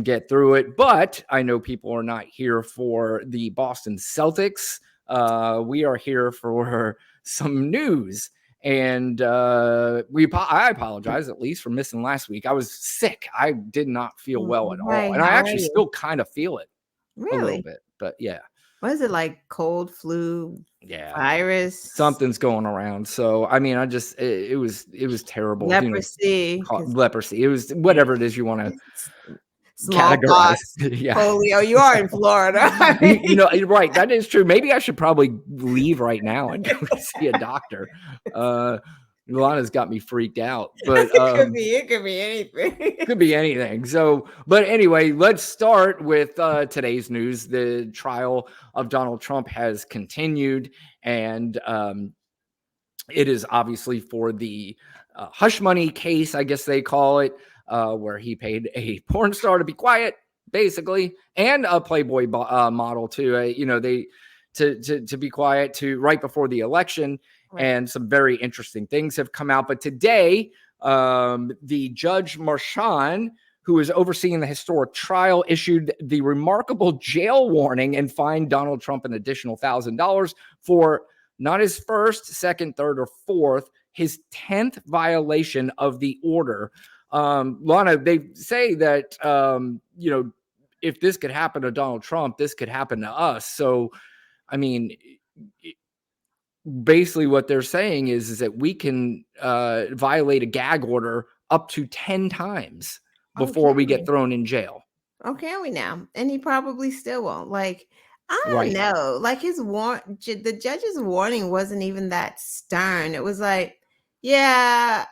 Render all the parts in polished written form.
get through it. But I know people are not here for the Boston Celtics. We are here for some news. And I apologize at least for missing last week. I was sick. I did not feel well at all. And I actually still kind of feel it a little bit. But yeah. What is it, like cold, flu, virus? Something's going around. So I mean, it was terrible. Leprosy. Leprosy. It was whatever it is you want to categorize. Polio. You are in Florida. You're right. That is true. Maybe I should probably leave right now and go see a doctor. Lana's got me freaked out, but it could be anything. Could be anything. So, but anyway, let's start with today's news. The trial of Donald Trump has continued, and it is obviously for the hush money case, I guess they call it, where he paid a porn star to be quiet, basically, and a Playboy model to, to be quiet right before the election. Right. And some very interesting things have come out. But today, the Judge Merchan, who is overseeing the historic trial, issued the remarkable jail warning and fined Donald Trump an additional $1,000 for not his first, second, third, or fourth, his 10th violation of the order. Lana, they say that, if this could happen to Donald Trump, this could happen to us. So, I mean, basically what they're saying is that we can violate a gag order up to 10 times before we get thrown in jail. Oh, can we now? And he probably still won't. Like, I don't know. Like the judge's warning wasn't even that stern. It was like, yeah,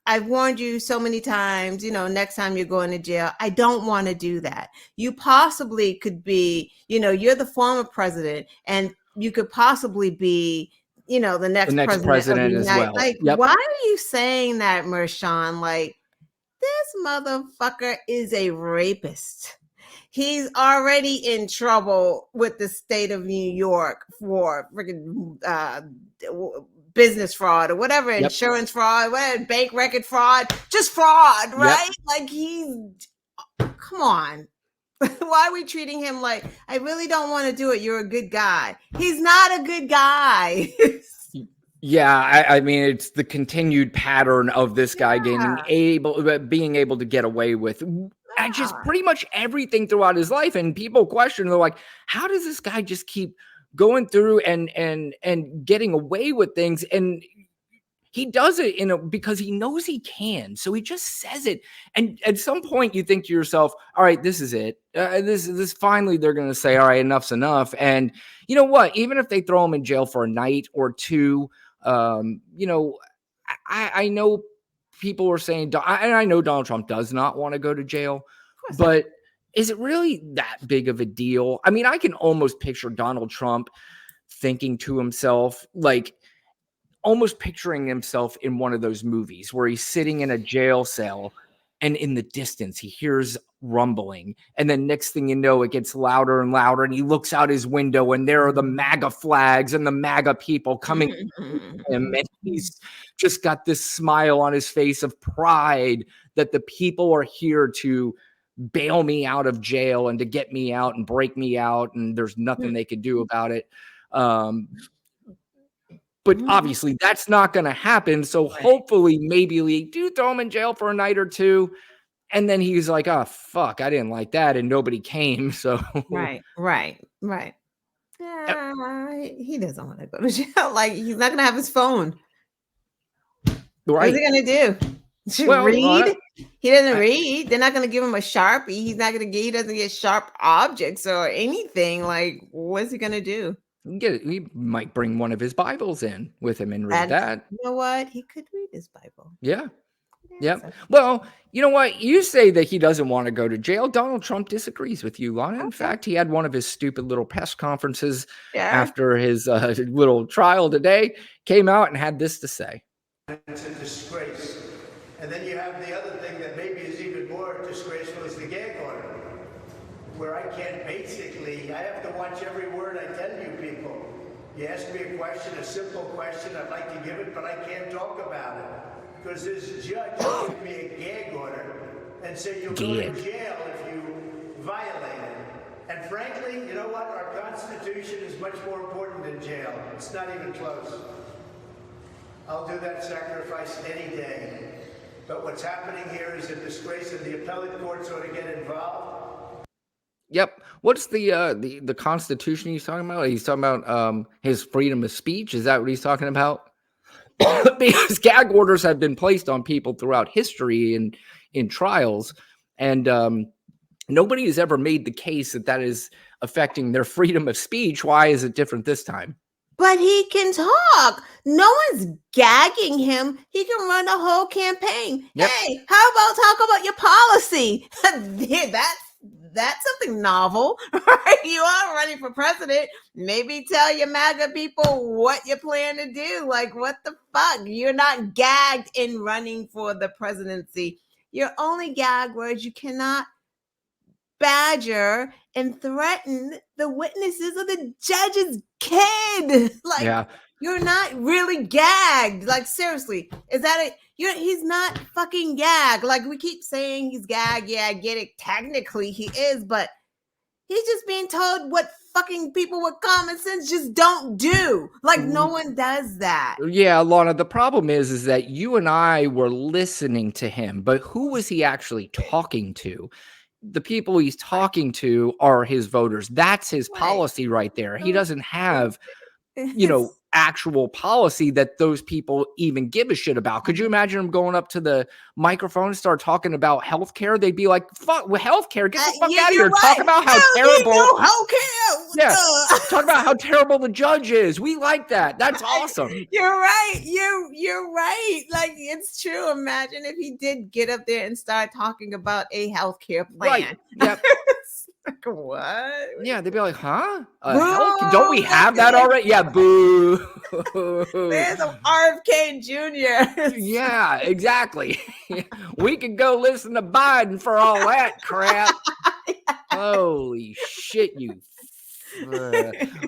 I've warned you so many times, next time you're going to jail. I don't want to do that. You possibly could be, you're the former president, and you could possibly be, the next president as well. Like, why are you saying that, Merchan? Like, this motherfucker is a rapist. He's already in trouble with the state of New York for freaking business fraud or whatever, insurance fraud, whatever, bank record fraud, just fraud, right? Like, come on. Why are we treating him like, I really don't want to do it, you're a good guy? He's not a good guy. Yeah, I mean, it's the continued pattern of this guy being able to get away with just pretty much everything throughout his life. And people question, they're like, how does this guy just keep going through and getting away with things? And he does it because he knows he can. So he just says it. And at some point you think to yourself, all right, this is it. This finally, they're going to say, all right, enough's enough. And you know what? Even if they throw him in jail for a night or two, I know people are saying, and I know Donald Trump does not want to go to jail, but is it really that big of a deal? I mean, I can almost picture Donald Trump thinking to himself, like, almost picturing himself in one of those movies where he's sitting in a jail cell and in the distance he hears rumbling, and then next thing you know, it gets louder and louder, and he looks out his window and there are the MAGA flags and the MAGA people coming to him, and he's just got this smile on his face of pride that the people are here to bail me out of jail and to get me out and break me out, and there's nothing they could do about it. But obviously that's not going to happen. So hopefully maybe we do throw him in jail for a night or two. And then he's like, oh, fuck, I didn't like that. And nobody came. So Right. He doesn't want to go to jail. Like, he's not going to have his phone. What's he going to do? Read? He doesn't read. They're not going to give him a Sharpie. He doesn't get sharp objects or anything. Like, what's he going to do? He might bring one of his Bibles in with him and read that. You know what? He could read his Bible. Yeah. Well, you know what? You say that he doesn't want to go to jail. Donald Trump disagrees with you, Lana. In fact, he had one of his stupid little press conferences after his little trial today, came out and had this to say. It's a disgrace. And then you have the other thing that maybe is even more disgraceful is the gag order, where I have to watch every word I tell you people. You ask me a question, a simple question, I'd like to give it, but I can't talk about it. Because this judge gave me a gag order and said you'll go to jail if you And frankly, you know what? Our Constitution is much more important than jail. It's not even close. I'll do that sacrifice any day. But what's happening here is a disgrace, and the appellate courts ought to get involved. Yep. What's the Constitution he's talking about? He's talking about his freedom of speech. Is that what he's talking about? Because gag orders have been placed on people throughout history and in trials, and nobody has ever made the case that that is affecting their freedom of speech. Why is it different this time? But he can talk. No one's gagging him. He can run a whole campaign. Yep. Hey, how about talk about your policy? That's something novel, right? You are running for president. Maybe tell your MAGA people what you plan to do. Like, what the fuck? You're not gagged in running for the presidency. Your only gag was you cannot badger and threaten the witnesses of the judge's kid. Like, Yeah. you're not really gagged. Like, seriously, is that it? He's not fucking gagged. Like, we keep saying he's gagged. Yeah, I get it. Technically, he is, but he's just being told what fucking people with common sense just don't do. Like, no one does that. Yeah, Lana, the problem is that you and I were listening to him, but who was he actually talking to? The people he's talking to are his voters. That's his Right. policy right there. He doesn't have, actual policy that those people even give a shit about. Could you imagine him going up to the microphone and start talking about healthcare? They'd be like, fuck with healthcare. Get the fuck Yeah, out of you're here. Talk right. about how Hell, terrible. Healthcare. Yeah. Talk about how terrible the judge is. We like that. That's awesome. You're right. You're right. Like, it's true. Imagine if he did get up there and start talking about a healthcare plan. Right. Yep. Like, what? Yeah, they'd be like, huh? Boo, Don't we have that that's it. already? Yeah, boo. There's a RFK Jr. Yeah, exactly. We could go listen to Biden for all that crap. Holy shit, you.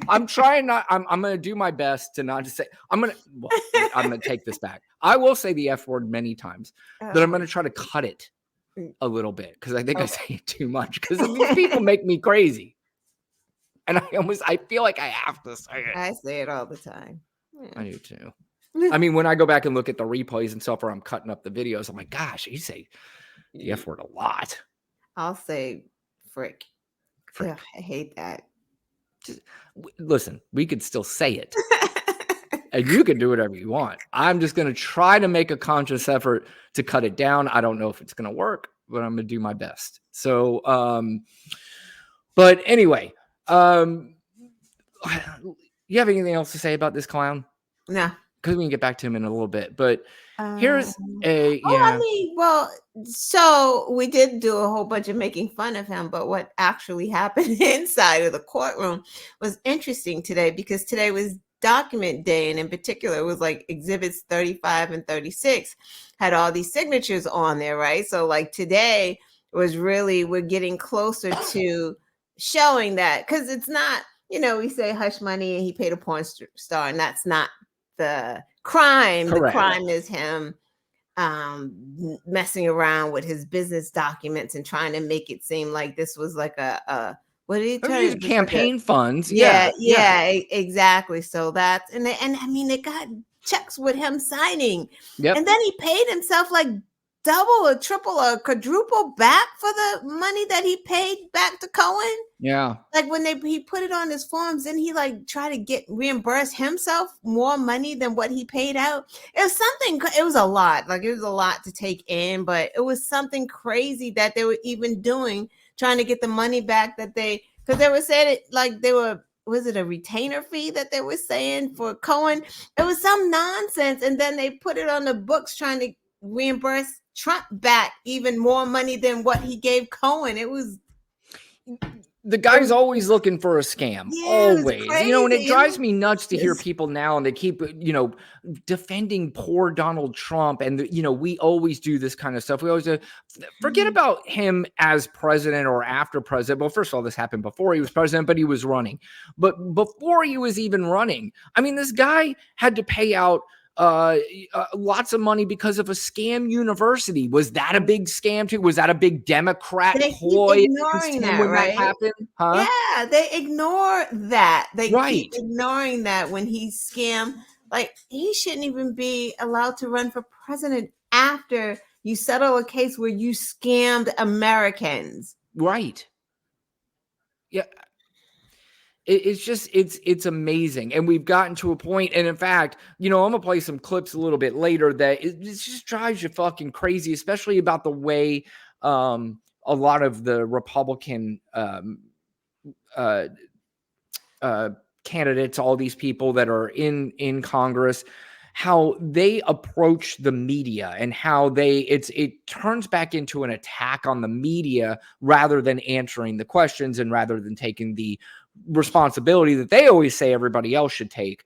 I'm trying not. I'm going to do my best to not to say. I'm going to take this back. I will say the F word many times, but I'm going to try to cut it a little bit because I think I say it too much because these people make me crazy. And I feel like I have to say it. I say it all the time. I do too. I mean, when I go back and look at the replays and stuff where I'm cutting up the videos, I'm like, gosh, you say the F word a lot. I'll say frick. Frick. Ugh, I hate that. Listen, we could still say it. And you can do whatever you want. I'm just going to try to make a conscious effort to cut it down. I don't know if it's going to work, but I'm going to do my best. So, but anyway, you have anything else to say about this clown? No. Because we can get back to him in a little bit. But here's a I mean, well, so we did do a whole bunch of making fun of him, but what actually happened inside of the courtroom was interesting today because today was document day, and in particular it was like exhibits 35 and 36 had all these signatures on there, right? So like today was really, we're getting closer to showing that, because it's not, we say hush money and he paid a porn star, and that's not the crime. Correct. The crime is him messing around with his business documents and trying to make it seem like this was like a what did he try to campaign funds? Yeah, exactly. So that's and I mean, they got checks with him signing, and then he paid himself like double or triple or quadruple back for the money that he paid back to Cohen. Yeah, like when he put it on his forms, and he like tried to get reimbursed himself more money than what he paid out. It was something. It was a lot. Like it was a lot to take in, but it was something crazy that they were even doing, trying to get the money back that because they were saying it like they were. Was it a retainer fee that they were saying for Cohen? It was some nonsense, and then they put it on the books trying to reimburse Trump back even more money than what he gave Cohen. It was. The guy's always looking for a scam. Yeah, always. And it drives crazy. me nuts to hear people now, and they keep, defending poor Donald Trump. And, we always do this kind of stuff. We always forget about him as president or after president. Well, first of all, this happened before he was president, but he was running. But before he was even running, I mean, this guy had to pay out lots of money because of a scam university. Was that a big scam too? Was that a big Democrat They keep ploy ignoring against him that, when that right? happened? Huh? Yeah, they ignore that. They keep Right. ignoring that when he scammed. Like, he shouldn't even be allowed to run for president after you settle a case where you scammed Americans. Right. Yeah. It's just it's amazing, and we've gotten to a point, and in fact, I'm gonna play some clips a little bit later that it just drives you fucking crazy, especially about the way a lot of the Republican candidates, all these people that are in Congress, how they approach the media and how it turns back into an attack on the media rather than answering the questions and rather than taking the responsibility that they always say everybody else should take